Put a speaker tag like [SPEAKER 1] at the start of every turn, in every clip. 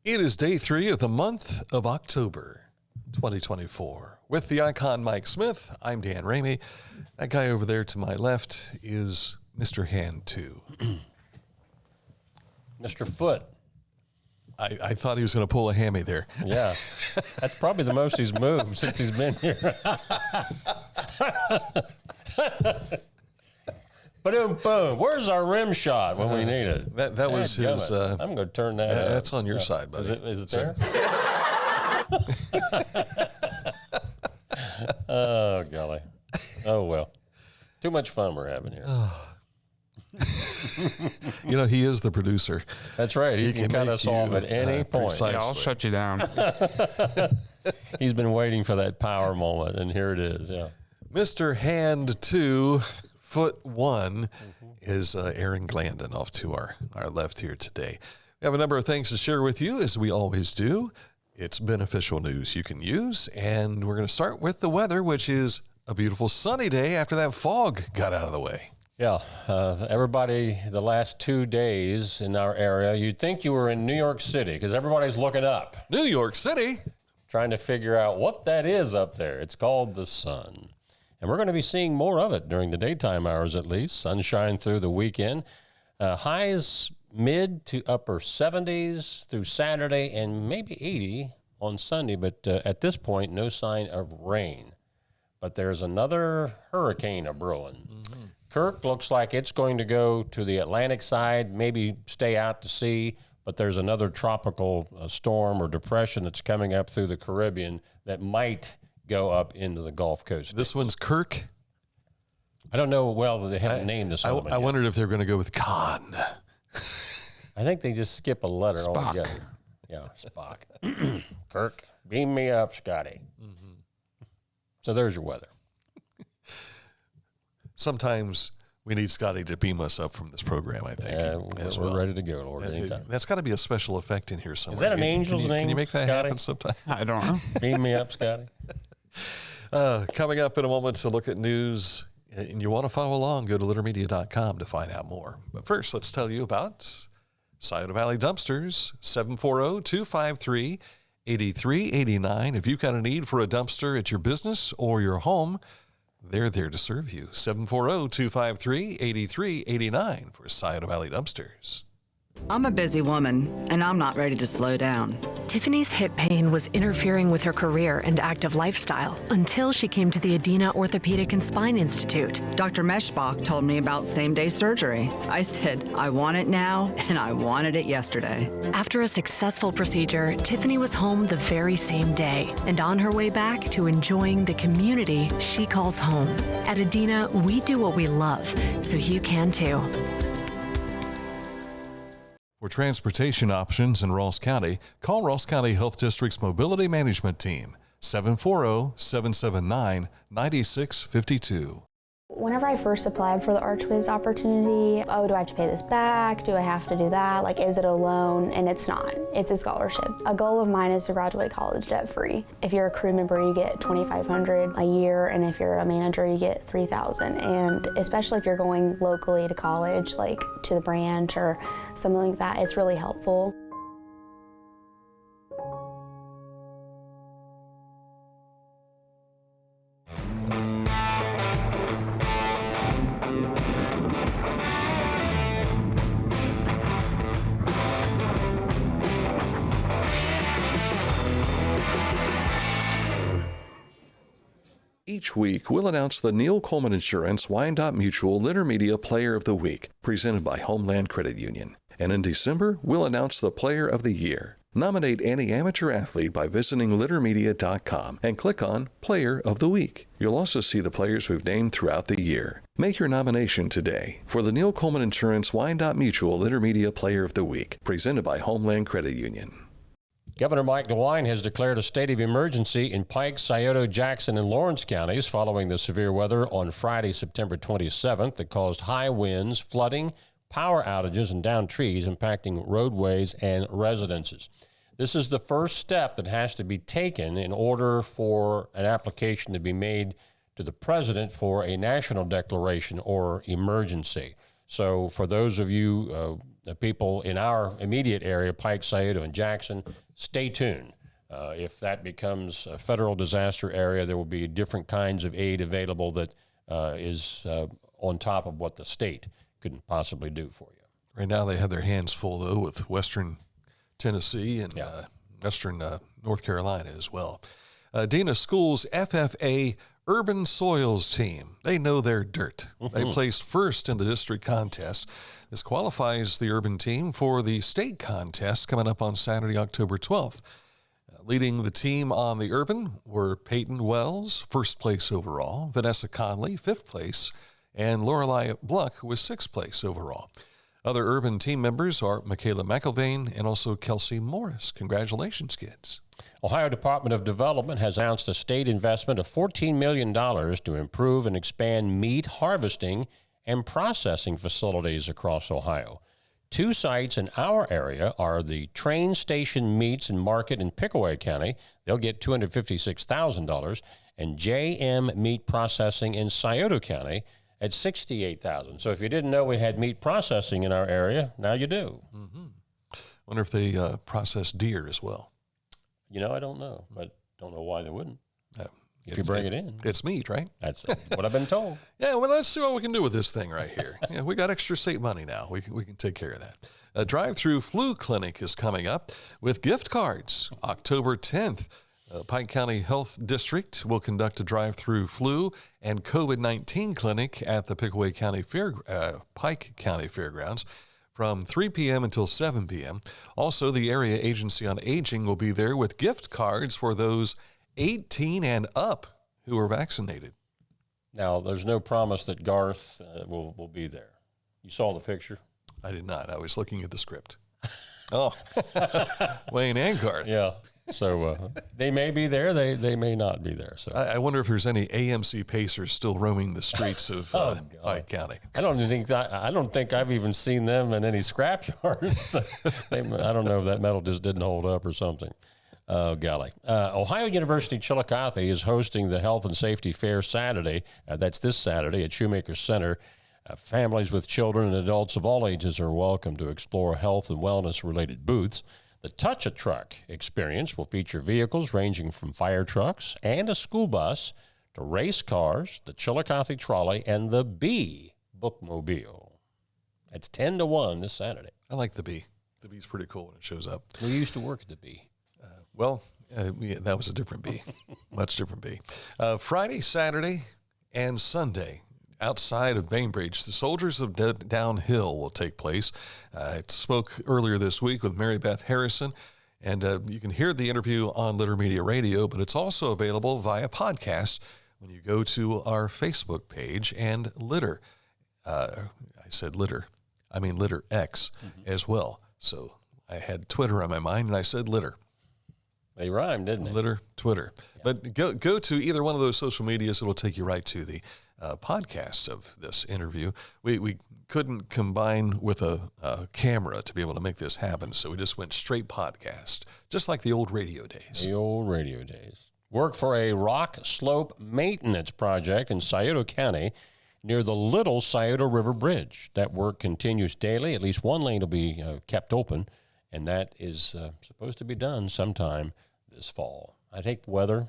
[SPEAKER 1] It is day 3 of the month of October, 2024. With the icon Mike Smith, I'm Dan Ramey. That guy over there to my left is Mr. Hand 2.
[SPEAKER 2] Mr. Foot.
[SPEAKER 1] I thought he was going to pull a hammy there.
[SPEAKER 2] Yeah, that's probably the most he's moved since he's been here. Boom. Where's our rim shot when we need it?
[SPEAKER 1] That was his.
[SPEAKER 2] I'm going to turn that up.
[SPEAKER 1] That's on your side, buddy.
[SPEAKER 2] Is it there? Oh, golly. Oh, well. Too much fun we're having here.
[SPEAKER 1] You know, he is the producer.
[SPEAKER 2] That's right. He can cut us off at any point.
[SPEAKER 1] Precisely.
[SPEAKER 3] Yeah, I'll shut you down.
[SPEAKER 2] He's been waiting for that power moment, and here it is. Yeah.
[SPEAKER 1] Mr. Hand 2, Foot 1 is Aaron Glandon off to our left here today. We have a number of things to share with you, as we always do. It's beneficial news you can use, and we're going to start with the weather, which is a beautiful sunny day after that fog got out of the way.
[SPEAKER 2] Yeah, everybody, the last 2 days in our area, you'd think you were in New York City because everybody's looking up.
[SPEAKER 1] New York City?
[SPEAKER 2] Trying to figure out what that is up there. It's called the sun. And we're going to be seeing more of it during the daytime hours at least. Sunshine through the weekend. Highs mid to upper 70s through Saturday and maybe 80 on Sunday. But at this point, no sign of rain. But there's another hurricane a-brewing. Mm-hmm. Kirk looks like it's going to go to the Atlantic side, maybe stay out to sea, but there's another tropical storm or depression that's coming up through the Caribbean that might go up into the Gulf Coast.
[SPEAKER 1] This one's Kirk?
[SPEAKER 2] I don't know. Well, they haven't named this one.
[SPEAKER 1] I wondered if they were going to go with Khan.
[SPEAKER 2] I think they just skip a letter
[SPEAKER 3] Spock.
[SPEAKER 2] altogether. Yeah, Spock. Kirk, beam me up, Scotty. Mm-hmm. So there's your weather.
[SPEAKER 1] Sometimes we need Scotty to beam us up from this program, I think.
[SPEAKER 2] We're ready to go, Lord, anytime.
[SPEAKER 1] That's got to be a special effect in here somewhere.
[SPEAKER 2] Is that an angel's name,
[SPEAKER 1] Can you make that
[SPEAKER 2] Scotty?
[SPEAKER 1] happen sometime?
[SPEAKER 3] I don't know.
[SPEAKER 2] Beam me up, Scotty.
[SPEAKER 1] Coming up in a moment to look at news, and you want to follow along, go to littermedia.com to find out more. But first, let's tell you about Scioto Valley Dumpsters, 740-253-8389. If you've got a need for a dumpster at your business or your home, they're there to serve you. 740-253-8389 for Scioto Valley Dumpsters.
[SPEAKER 4] I'm a busy woman, and I'm not ready to slow down.
[SPEAKER 5] Tiffany's hip pain was interfering with her career and active lifestyle until she came to the Adena Orthopedic and Spine Institute.
[SPEAKER 4] Dr. Meshbach told me about same-day surgery. I said, I want it now, and I wanted it yesterday.
[SPEAKER 5] After a successful procedure, Tiffany was home the very same day and on her way back to enjoying the community she calls home. At Adena, we do what we love, so you can too.
[SPEAKER 1] For transportation options in Ross County, call Ross County Health District's Mobility Management Team, 740-779-9652.
[SPEAKER 6] Whenever I first applied for the ArchWiz opportunity, do I have to pay this back? Do I have to do that? Like, is it a loan? And it's not. It's a scholarship. A goal of mine is to graduate college debt-free. If you're a crew member, you get $2,500 a year, and if you're a manager, you get $3,000. And especially if you're going locally to college, like to the branch or something like that, it's really helpful.
[SPEAKER 1] Each week, we'll announce the Neil Coleman Insurance Wyandotte Mutual Litter Media Player of the Week, presented by Homeland Credit Union. And in December, we'll announce the Player of the Year. Nominate any amateur athlete by visiting littermedia.com and click on Player of the Week. You'll also see the players we've named throughout the year. Make your nomination today for the Neil Coleman Insurance Wyandotte Mutual Litter Media Player of the Week, presented by Homeland Credit Union.
[SPEAKER 2] Governor Mike DeWine has declared a state of emergency in Pike, Scioto, Jackson, and Lawrence counties following the severe weather on Friday, September 27th that caused high winds, flooding, power outages, and downed trees impacting roadways and residences. This is the first step that has to be taken in order for an application to be made to the president for a national declaration or emergency. So for those of you the people in our immediate area, Pike, Scioto, and Jackson, stay tuned. If that becomes a federal disaster area, there will be different kinds of aid available that is on top of what the state couldn't possibly do for you.
[SPEAKER 1] Right now they have their hands full, though, with Western Tennessee and Western North Carolina as well. Adena School's FFA Urban Soils team, they know their dirt. They placed first in the district contest. This qualifies the urban team for the state contest coming up on Saturday, October 12th. Leading the team on the urban were Peyton Wells, first place overall, Vanessa Conley, fifth place, and Lorelei Bluck was sixth place overall. Other urban team members are Michaela McIlvain and also Kelsey Morris. Congratulations, kids.
[SPEAKER 2] Ohio Department of Development has announced a state investment of $14 million to improve and expand meat harvesting and processing facilities across Ohio. 2 sites in our area are the Train Station Meats and Market in Pickaway County. They'll get $256,000, and JM Meat Processing in Scioto County at $68,000. So if you didn't know we had meat processing in our area, now you do.
[SPEAKER 1] Wonder if they process deer as well.
[SPEAKER 2] You know, I don't know, but don't know why they wouldn't. If you bring it in.
[SPEAKER 1] It's meat, right?
[SPEAKER 2] That's what I've been told.
[SPEAKER 1] Yeah, well, let's see what we can do with this thing right here. Yeah, we got extra state money now. We can take care of that. A drive-through flu clinic is coming up with gift cards. October 10th, Pike County Health District will conduct a drive-through flu and COVID-19 clinic at the Pickaway County Pike County Fairgrounds from 3 p.m. until 7 p.m. Also, the Area Agency on Aging will be there with gift cards for those 18 and up who are vaccinated.
[SPEAKER 2] Now, there's no promise that Garth will be there. You saw the picture?
[SPEAKER 1] I did not. I was looking at the script. Oh, Wayne and Garth.
[SPEAKER 2] Yeah. So they may be there. They may not be there. So
[SPEAKER 1] I wonder if there's any AMC Pacers still roaming the streets of Pike County.
[SPEAKER 2] I don't think I've even seen them in any scrapyards. I don't know if that metal just didn't hold up or something. Oh, golly. Ohio University Chillicothe is hosting the Health and Safety Fair Saturday. That's this Saturday at Shoemaker Center. Families with children and adults of all ages are welcome to explore health and wellness-related booths. The Touch-a-Truck experience will feature vehicles ranging from fire trucks and a school bus to race cars, the Chillicothe Trolley, and the Bee Bookmobile. It's 10 to 1 this Saturday.
[SPEAKER 1] I like the Bee. The Bee's pretty cool when it shows up.
[SPEAKER 2] We used to work at the Bee.
[SPEAKER 1] That was a different Bee, much different Bee. Friday, Saturday, and Sunday, outside of Bainbridge, the Soldiers of Downhill will take place. I spoke earlier this week with Mary Beth Harrison, and you can hear the interview on Litter Media Radio, but it's also available via podcast when you go to our Facebook page and Litter. I said Litter. I mean Litter X as well. So I had Twitter on my mind, and I said Litter.
[SPEAKER 2] They rhymed, didn't they?
[SPEAKER 1] Litter, Twitter. Yeah. But go to either one of those social medias. It'll take you right to the podcast of this interview. We couldn't combine with a camera to be able to make this happen, so we just went straight podcast, just like the old radio days.
[SPEAKER 2] The old radio days. Work for a rock slope maintenance project in Scioto County near the Little Scioto River Bridge. That work continues daily. At least one lane will be kept open, and that is supposed to be done sometime this fall. I think weather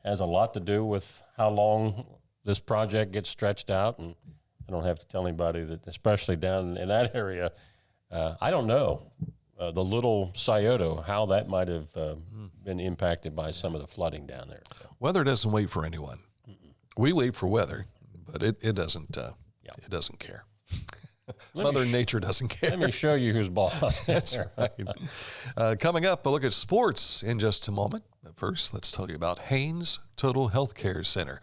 [SPEAKER 2] has a lot to do with how long this project gets stretched out, and I don't have to tell anybody that, especially down in that area, I don't know the Little Scioto, how that might have been impacted by some of the flooding down there. So.
[SPEAKER 1] Weather doesn't wait for anyone. We wait for weather, but it doesn't. It doesn't care. Mother Nature doesn't care.
[SPEAKER 2] Let me show you who's boss.
[SPEAKER 1] That's right. Coming up, a look at sports in just a moment. But first, let's tell you about Haynes Total Healthcare Center.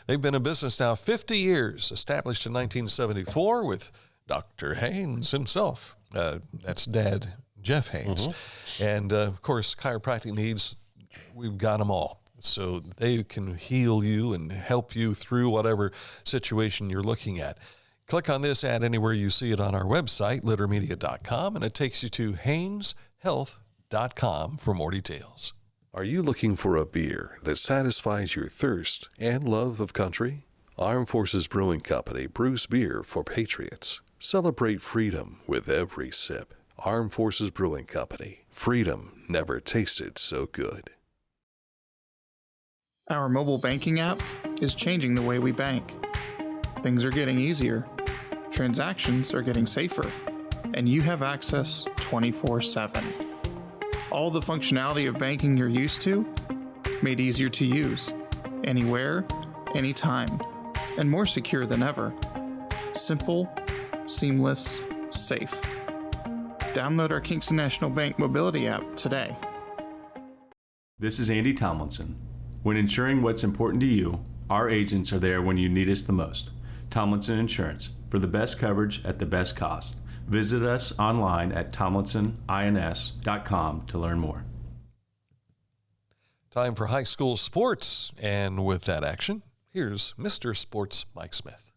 [SPEAKER 1] They've been in business now 50 years, established in 1974 with Dr. Haynes himself. That's Dad, Jeff Haynes. Mm-hmm. And, of course, chiropractic needs, we've got them all. So they can heal you and help you through whatever situation you're looking at. Click on this ad anywhere you see it on our website, littermedia.com, and it takes you to hayneshealth.com for more details.
[SPEAKER 3] Are you looking for a beer that satisfies your thirst and love of country? Armed Forces Brewing Company brews beer for patriots. Celebrate freedom with every sip. Armed Forces Brewing Company. Freedom never tasted so good.
[SPEAKER 7] Our mobile banking app is changing the way we bank. Things are getting easier, transactions are getting safer, and you have access 24/7. All the functionality of banking you're used to, made easier to use, anywhere, anytime, and more secure than ever. Simple, seamless, safe. Download our Kingston National Bank mobility app today.
[SPEAKER 8] This is Andy Tomlinson. When ensuring what's important to you, our agents are there when you need us the most. Tomlinson Insurance, for the best coverage at the best cost. Visit us online at tomlinsonins.com to learn more.
[SPEAKER 1] Time for high school sports. And with that action, here's Mr. Sports Mike Smith.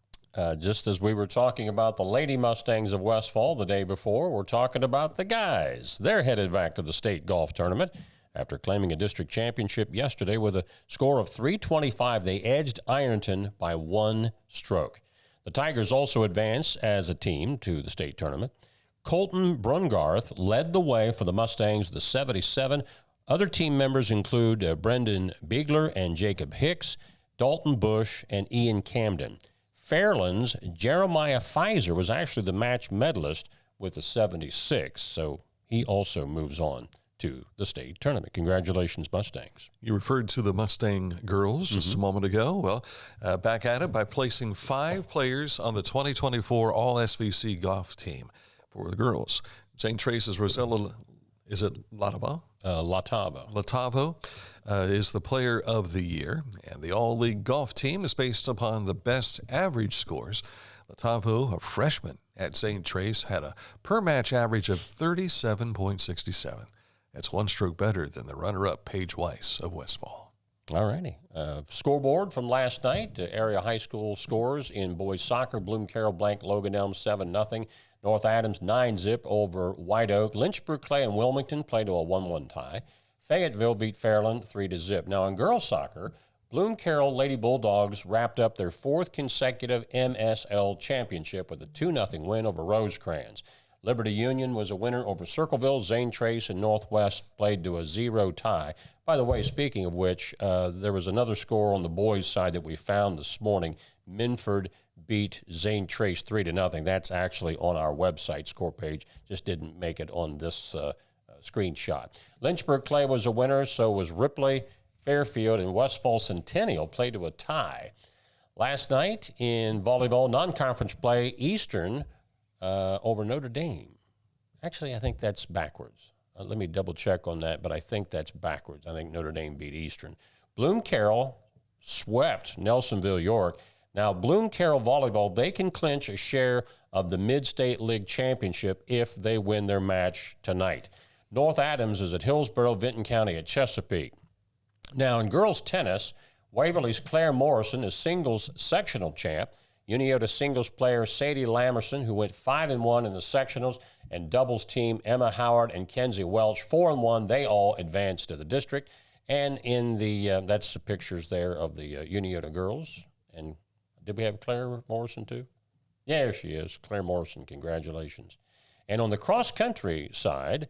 [SPEAKER 2] Just as we were talking about the Lady Mustangs of Westfall the day before, we're talking about the guys. They're headed back to the state golf tournament. After claiming a district championship yesterday with a score of 325, they edged Ironton by 1 stroke. The Tigers also advanced as a team to the state tournament. Colton Brungarth led the way for the Mustangs with a 77. Other team members include Brendan Biegler and Jacob Hicks, Dalton Bush, and Ian Camden. Fairland's Jeremiah Pfizer was actually the match medalist with a 76, so he also moves on to the state tournament. Congratulations, Mustangs.
[SPEAKER 1] You referred to the Mustang girls just a moment ago. Well, back at it by placing 5 players on the 2024 All-SVC golf team for the girls. St. Trace's Rosella, is it Latavo? Latavo is the player of the year, and the all-league golf team is based upon the best average scores. Latavo, a freshman at St. Trace, had a per-match average of 37.67. That's 1 stroke better than the runner-up Paige Weiss of Westfall.
[SPEAKER 2] All righty. Scoreboard from last night. Area high school scores in boys soccer. Bloom Carroll blanked Logan Elm 7-0. North Adams 9-0 over White Oak. Lynchburg Clay and Wilmington played to a 1-1 tie. Fayetteville beat Fairland 3-0. Now in girls soccer, Bloom Carroll Lady Bulldogs wrapped up their 4th consecutive MSL championship with a 2-0 win over Rosecrans. Liberty Union was a winner over Circleville. Zane Trace and Northwest played to a 0 tie. By the way, speaking of which, there was another score on the boys' side that we found this morning. Minford beat Zane Trace 3-0. That's actually on our website score page. Just didn't make it on this screenshot. Lynchburg Clay was a winner, so was Ripley. Fairfield and Westfall Centennial played to a tie. Last night in volleyball non-conference play, Eastern over Notre Dame. Actually, I think that's backwards. Let me double check on that, but I think that's backwards. I think Notre Dame beat Eastern. Bloom Carroll swept Nelsonville York. Now, Bloom Carroll volleyball, they can clinch a share of the Mid-State League Championship if they win their match tonight. North Adams is at Hillsborough, Vinton County at Chesapeake. Now, in girls tennis, Waverly's Claire Morrison is singles sectional champ. Uniota singles player Sadie Lamerson, who went 5-1 in the sectionals, and doubles team Emma Howard and Kenzie Welch, 4-1. They all advanced to the district. And in the that's the pictures there of the Uniota girls. And did we have Claire Morrison too? Yeah, there she is. Claire Morrison, congratulations. And on the cross-country side,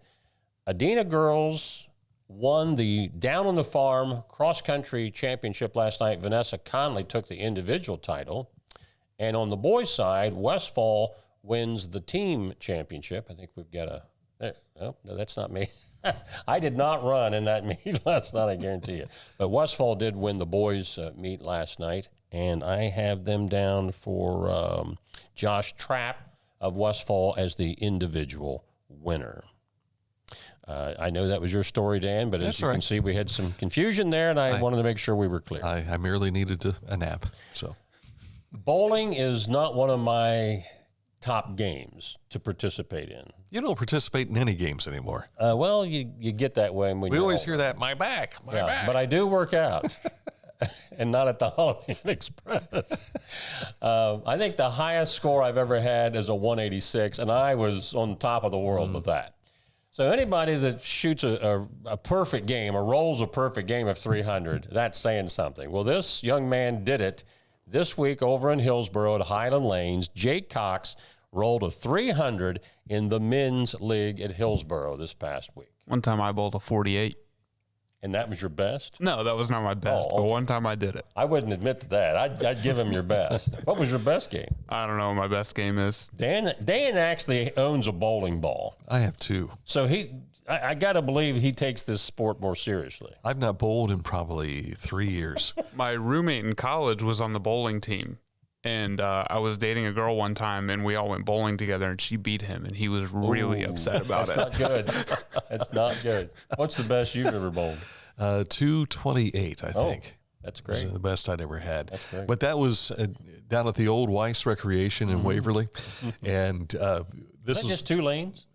[SPEAKER 2] Adena girls won the Down on the Farm cross-country championship last night. Vanessa Conley took the individual title. And on the boys' side, Westfall wins the team championship. I think we've got no, that's not me. I did not run in that meet last night, I guarantee you. But Westfall did win the boys' meet last night, and I have them down for Josh Trapp of Westfall as the individual winner. I know that was your story, Dan, but as you can see, we had some confusion there, and I wanted to make sure we were clear.
[SPEAKER 1] I merely needed a nap, so...
[SPEAKER 2] Bowling is not one of my top games to participate in.
[SPEAKER 1] You don't participate in any games anymore.
[SPEAKER 2] Well, you get that way when
[SPEAKER 1] we always hear that, my back.
[SPEAKER 2] But I do work out, and not at the Holiday Inn Express. I think the highest score I've ever had is a 186, and I was on top of the world with that. So anybody that shoots a perfect game or rolls a perfect game of 300, that's saying something. Well, this young man did it this week over in Hillsborough at Highland Lanes. Jake Cox rolled a 300 in the men's league at Hillsboro this past week.
[SPEAKER 9] One time I bowled a 48.
[SPEAKER 2] And that was your best?
[SPEAKER 9] No, that was not my best, but one time I did it.
[SPEAKER 2] I wouldn't admit to that. I'd give him your best. What was your best game?
[SPEAKER 9] I don't know what my best game is.
[SPEAKER 2] Dan actually owns a bowling ball.
[SPEAKER 1] I have two.
[SPEAKER 2] So I got to believe he takes this sport more seriously.
[SPEAKER 1] I've not bowled in probably 3 years.
[SPEAKER 9] My roommate in college was on the bowling team, and I was dating a girl one time, and we all went bowling together, and she beat him, and he was really upset about it.
[SPEAKER 2] That's not good. That's not good. What's the best you've ever bowled?
[SPEAKER 1] 228, I think.
[SPEAKER 2] That's great.
[SPEAKER 1] It was the best I'd ever had.
[SPEAKER 2] That's great.
[SPEAKER 1] But that was down at the old Weiss Recreation in Waverly. And this was
[SPEAKER 2] just 2 lanes?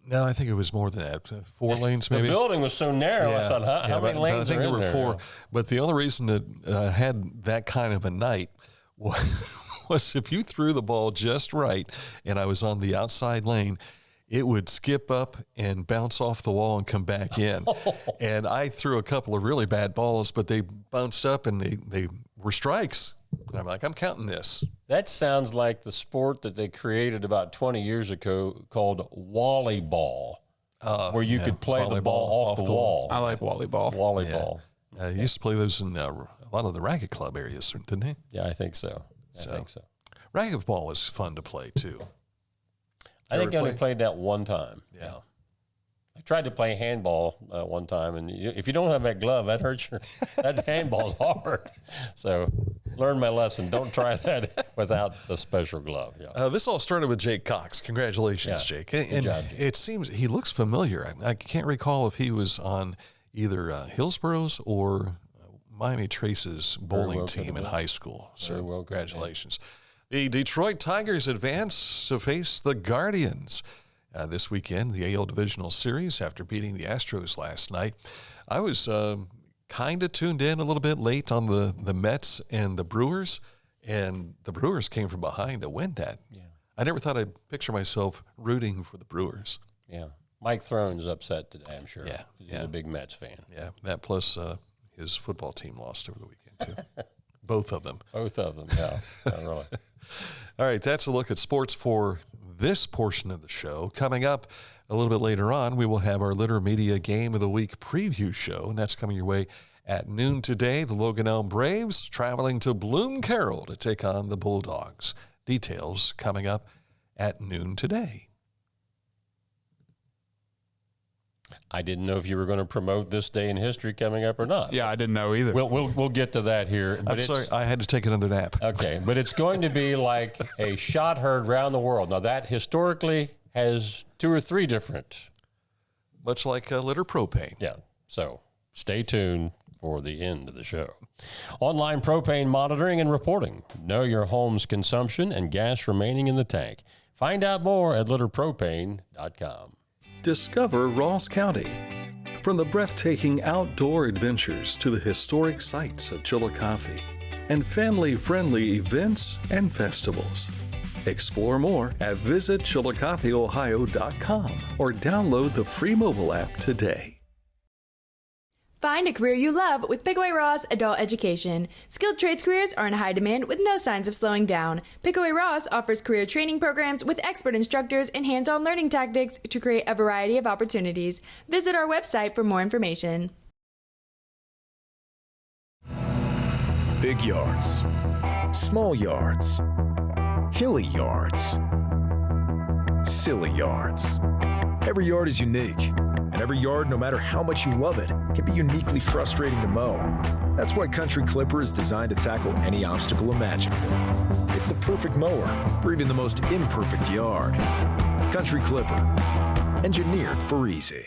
[SPEAKER 1] No, I think it was more than that. 4 lanes, maybe.
[SPEAKER 2] The building was so narrow. I thought, how many lanes
[SPEAKER 1] I think
[SPEAKER 2] are
[SPEAKER 1] there
[SPEAKER 2] in
[SPEAKER 1] were 4.
[SPEAKER 2] Yeah.
[SPEAKER 1] But the only reason that I had that kind of a night was if you threw the ball just right and I was on the outside lane, it would skip up and bounce off the wall and come back in. And I threw a couple of really bad balls, but they bounced up and they were strikes. And I'm like, I'm counting this.
[SPEAKER 2] That sounds like the sport that they created about 20 years ago called Wally Ball, where you could play the ball off the wall.
[SPEAKER 9] I like volleyball.
[SPEAKER 2] Volleyball.
[SPEAKER 1] You used to play those in a lot of the racket club areas, didn't they?
[SPEAKER 2] Yeah, I think so. I think so.
[SPEAKER 1] Racquetball was fun to play, too.
[SPEAKER 2] I think I only played that one time. Yeah. I tried to play handball one time, and if you don't have that glove, that hurts that handball's hard. So learn my lesson. Don't try that without the special glove. Yeah.
[SPEAKER 1] This all started with Jake Cox. Congratulations, Jake. And
[SPEAKER 2] Good job, Jake.
[SPEAKER 1] It seems he looks familiar. I can't recall if he was on either Hillsboro's or Miami Trace's bowling team in high school. So congratulations. The Detroit Tigers advance to face the Guardians this weekend, the AL Divisional Series, after beating the Astros last night. I was kind of tuned in a little bit late on the Mets and the Brewers, and the Brewers came from behind to win that. Yeah. I never thought I'd picture myself rooting for the Brewers.
[SPEAKER 2] Yeah. Mike Throne's upset today, I'm sure.
[SPEAKER 1] Yeah.
[SPEAKER 2] He's a big Mets fan.
[SPEAKER 1] Yeah, that plus his football team lost over the weekend, too. Both of them.
[SPEAKER 2] Both of them, yeah. Really.
[SPEAKER 1] All right, that's a look at sports for this portion of the show. Coming up a little bit later on, we will have our Litter Media Game of the Week preview show, and that's coming your way at noon today. The Logan Elm Braves traveling to Bloom Carroll to take on the Bulldogs. Details coming up at noon today.
[SPEAKER 2] I didn't know if you were going to promote this day in history coming up or not.
[SPEAKER 9] Yeah, I didn't know either.
[SPEAKER 2] We'll get to that here.
[SPEAKER 1] I'm sorry, I had to take another nap.
[SPEAKER 2] Okay, but it's going to be like a shot heard around the world. Now, that historically has 2 or 3 different.
[SPEAKER 1] Much like litter propane.
[SPEAKER 2] Yeah, so stay tuned for the end of the show. Online propane monitoring and reporting. Know your home's consumption and gas remaining in the tank. Find out more at litterpropane.com.
[SPEAKER 3] Discover Ross County. From the breathtaking outdoor adventures to the historic sights of Chillicothe and family-friendly events and festivals. Explore more at visitchillicotheohio.com or download the free mobile app today.
[SPEAKER 10] Find a career you love with Pickaway Ross Adult Education. Skilled trades careers are in high demand with no signs of slowing down. Pickaway Ross offers career training programs with expert instructors and hands-on learning tactics to create a variety of opportunities. Visit our website for more information.
[SPEAKER 11] Big yards, small yards, hilly yards, silly yards. Every yard is unique. And every yard, no matter how much you love it, can be uniquely frustrating to mow. That's why Country Clipper is designed to tackle any obstacle imaginable. It's the perfect mower for even the most imperfect yard. Country Clipper, engineered for easy.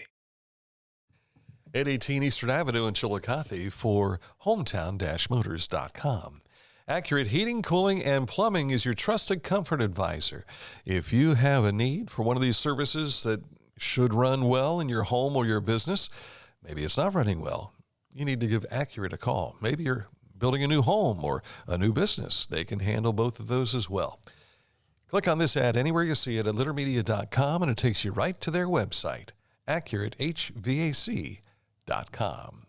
[SPEAKER 1] 818 Eastern Avenue in Chillicothe for hometown-motors.com. Accurate Heating, Cooling, and Plumbing is your trusted comfort advisor. If you have a need for one of these services that should run well in your home or your business, maybe it's not running well, you need to give Accurate a call. Maybe you're building a new home or a new business. They can handle both of those as well. Click on this ad anywhere you see it at littermedia.com, and it takes you right to their website, AccurateHVAC.com.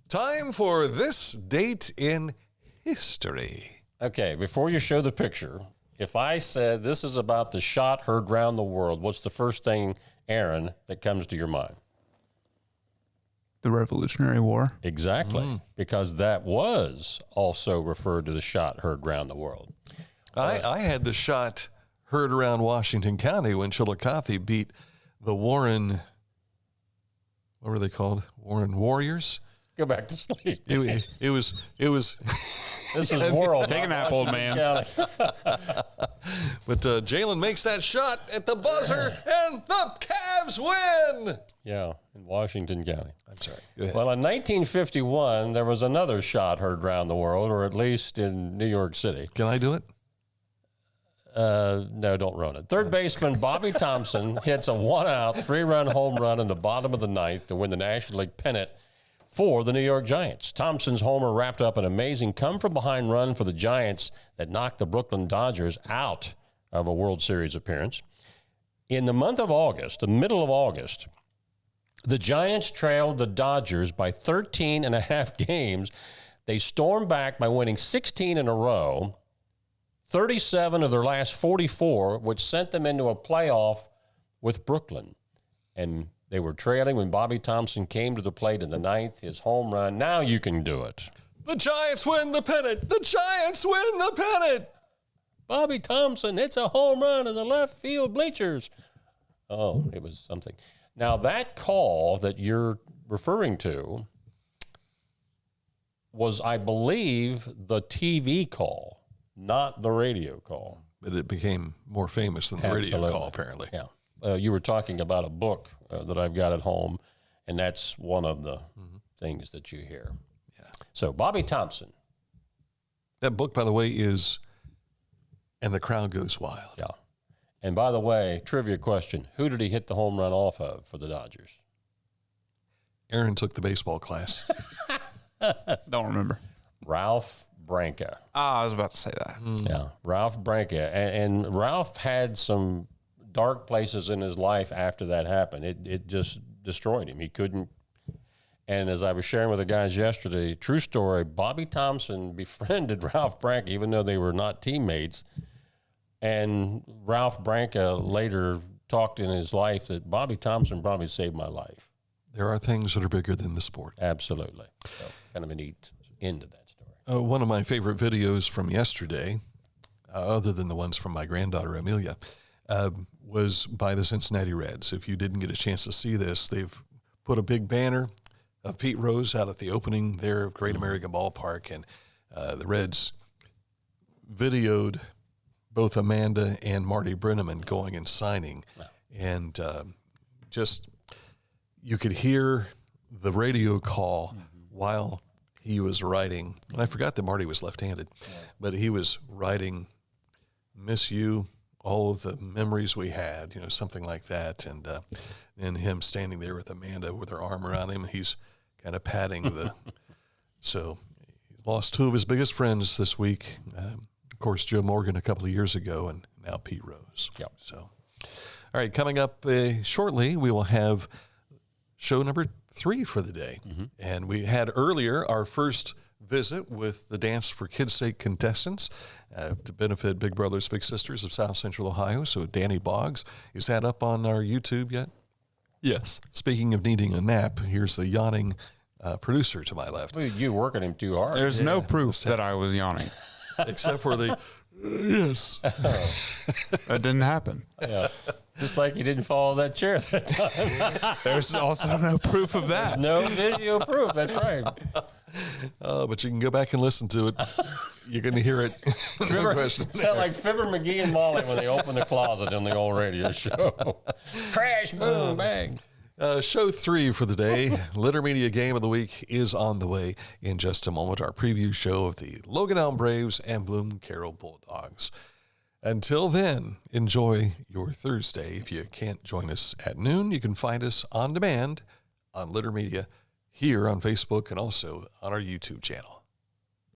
[SPEAKER 1] Time for this date in history.
[SPEAKER 2] Okay, before you show the picture, If I said this is about the shot heard round the world, what's the first thing, Aaron, that comes to your mind?
[SPEAKER 9] The Revolutionary War.
[SPEAKER 2] Exactly, because that was also referred to the shot heard round the world.
[SPEAKER 3] I had the shot heard around Washington County when Chillicothe beat the Warren, what were they called? Warren Warriors?
[SPEAKER 2] Go back to sleep.
[SPEAKER 3] It was.
[SPEAKER 2] This is world.
[SPEAKER 9] Take a nap, old man.
[SPEAKER 3] But Jalen makes that shot at the buzzer, and the Cavs win.
[SPEAKER 2] Yeah, in Washington County.
[SPEAKER 3] I'm sorry. Go ahead.
[SPEAKER 2] Well, in 1951, there was another shot heard round the world, or at least in New York City.
[SPEAKER 3] Can I do it?
[SPEAKER 2] No, don't run it. Third baseman Bobby Thompson hits a one-out, 3-run home run in the bottom of the ninth to win the National League pennant for the New York Giants. Thompson's homer wrapped up an amazing come-from-behind run for the Giants that knocked the Brooklyn Dodgers out of a World Series appearance. In the month of August, the middle of August, the Giants trailed the Dodgers by 13 and a half games. They stormed back by winning 16 in a row, 37 of their last 44, which sent them into a playoff with Brooklyn. And they were trailing when Bobby Thompson came to the plate in the ninth, his home run. Now you can do it.
[SPEAKER 3] The Giants win the pennant. The Giants win the pennant.
[SPEAKER 2] Bobby Thompson hits a home run in the left field bleachers. Oh, it was something. Now, that call that you're referring to was, I believe, the TV call, not the radio call.
[SPEAKER 3] But it became more famous than the radio call, apparently.
[SPEAKER 2] Yeah. You were talking about a book that I've got at home, and that's one of the things that you hear.
[SPEAKER 3] Yeah.
[SPEAKER 2] So, Bobby Thompson.
[SPEAKER 3] That book, by the way, is And the Crowd Goes Wild.
[SPEAKER 2] Yeah. And by the way, trivia question, who did he hit the home run off of for the Dodgers?
[SPEAKER 3] Aaron took the baseball class.
[SPEAKER 9] Don't remember.
[SPEAKER 2] Ralph Branca.
[SPEAKER 9] I was about to say that.
[SPEAKER 2] Yeah, Ralph Branca. And Ralph had some dark places in his life after that happened. It just destroyed him. He couldn't. And as I was sharing with the guys yesterday, true story, Bobby Thompson befriended Ralph Branca, even though they were not teammates. And Ralph Branca later talked in his life that Bobby Thompson probably saved my life.
[SPEAKER 3] There are things that are bigger than the sport.
[SPEAKER 2] Absolutely. So kind of a neat end to that story.
[SPEAKER 3] One of my favorite videos from yesterday, other than the ones from my granddaughter Amelia, was by the Cincinnati Reds. If you didn't get a chance to see this, they've put a big banner of Pete Rose out at the opening there of Great American Ballpark, and the Reds videoed both Amanda and Marty Brenneman going and signing. Wow. And just, you could hear the radio call while he was writing. And I forgot that Marty was left-handed, but he was writing, "Miss you, all of the memories we had," something like that. And him standing there with Amanda with her arm around him, he's kind of patting the. So he lost two of his biggest friends this week. Of course, Joe Morgan a couple of years ago, and now Pete Rose.
[SPEAKER 2] Yep.
[SPEAKER 3] So, all right, coming up shortly, we will have show number 3 for the day. And we had earlier our first visit with the Dance for Kids' Sake contestants to benefit Big Brothers Big Sisters of South Central Ohio. So Danny Boggs, is that up on our YouTube yet? Yes. Speaking of needing a nap, here's the yawning producer to my left.
[SPEAKER 2] Well, you working him too hard.
[SPEAKER 9] There's no proof that I was yawning.
[SPEAKER 3] Except for the, yes.
[SPEAKER 9] That didn't happen.
[SPEAKER 2] Yeah. Just like you didn't follow that chair that time.
[SPEAKER 9] There's also no proof of that.
[SPEAKER 2] No video proof. That's right.
[SPEAKER 3] But you can go back and listen to it. You're going to hear it. No question.
[SPEAKER 2] Sound like Fibber, McGee, and Molly when they open the closet on the old radio show. Crash, boom, bang.
[SPEAKER 3] Show 3 for the day. Litter Media Game of the Week is on the way in just a moment. Our preview show of the Logan Elm Braves and Bloom Carroll Bulldogs. Until then, enjoy your Thursday. If you can't join us at noon, you can find us on demand on Litter Media here on Facebook and also on our YouTube channel.